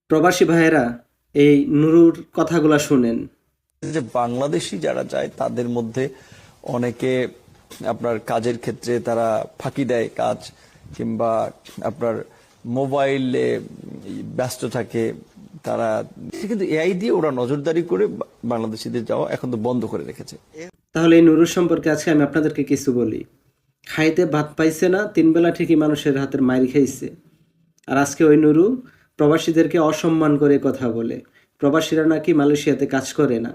প্রবাসী ভাইয়েরা এই নুরুর কথাগুলা শুনেন। যে বাংলাদেশি যারা যায় তাদের মধ্যে অনেকে আপনার কাজের ক্ষেত্রে তারা ফাঁকি দেয় কাজ, কিংবা আপনার মোবাইলে ব্যস্ত থাকে তারা। কিন্তু এআই দিয়ে ওরা নজরদারি করে বাংলাদেশিদের যাওয়া এখন তো বন্ধ করে রেখেছে। তাহলে এই নুরুর সম্পর্কে আজকে আমি আপনাদেরকে কিছু বলি। খাইতে ভাত পাইছে না, 3 বেলা ঠিকই মানুষের হাতের মাইর খাইছে। আর আজকে ওই নুরু প্রবাসীদেরকে অসম্মান করে কথা বলে। প্রবাসীরা নাকি মালয়েশিয়াতে কাজ করে না।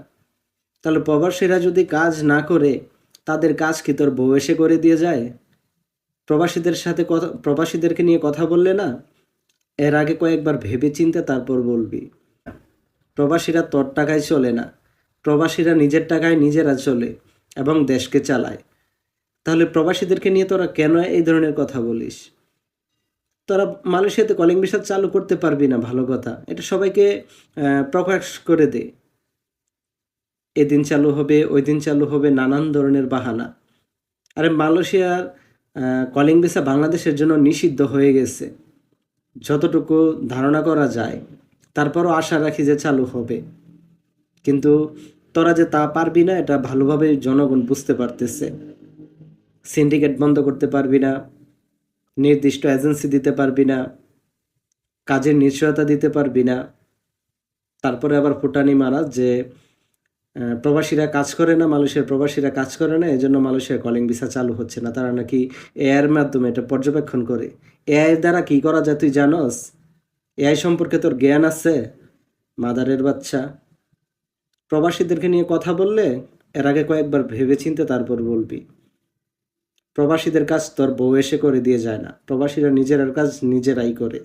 তাহলে প্রবাসীরা যদি কাজ না করে, তাদের কাজ কি তোর বউ এসে করে দিয়ে যায়? প্রবাসীদের সাথে কথা, প্রবাসীদেরকে নিয়ে কথা বললে না, এর আগে কয়েকবার ভেবে চিন্তে তারপর বলবি। প্রবাসীরা তোর টাকায় চলে না, প্রবাসীরা নিজের টাকায় নিজেরা চলে এবং দেশকে চালায়। তাহলে প্রবাসীদেরকে নিয়ে তোরা কেন এই ধরনের কথা বলিস? তোরা মালয়েশিয়াতে কলিং ভিসা চালু করতে পারবি না, ভালো কথা, এটা সবাইকে প্রকাশ করে দে। এদিন চালু হবে, ওই দিন চালু হবে, নানান ধরনের বাহানা। আরে মালয়েশিয়ার কলিং ভিসা বাংলাদেশের জন্য নিষিদ্ধ হয়ে গেছে যতটুকু ধারণা করা যায়। তারপরও আশা রাখি যে চালু হবে। কিন্তু তোরা যে তা পারবি না, এটা ভালোভাবে জনগণ বুঝতে পারতেছে। সিন্ডিকেট বন্ধ করতে পারবি না, নির্দিষ্ট এজেন্সি দিতে পারবি না, কাজের নিশ্চয়তা দিতে পারবি না। তারপরে আবার ফুটানি মারা যে প্রবাসীরা কাজ করে না, মালয়েশিয়ার প্রবাসীরা কাজ করে না, এজন্য মালয়েশিয়ার কলিং ভিসা চালু হচ্ছে না। তারা নাকি এআইয়ের মাধ্যমে এটা পর্যবেক্ষণ করে। এআই দ্বারা কি করা যায় তুই জানোস? এআই সম্পর্কে তোর জ্ঞান আছে? মাদারের বাচ্চা। প্রবাসীদেরকে নিয়ে কথা বললে এর আগে কয়েকবার ভেবেচিন্তে তারপর বলবি। প্রবাসীদের কাজ তোর বউ এসে করে দিয়ে যায় না, প্রবাসীরা নিজের কাজ নিজেরাই করে।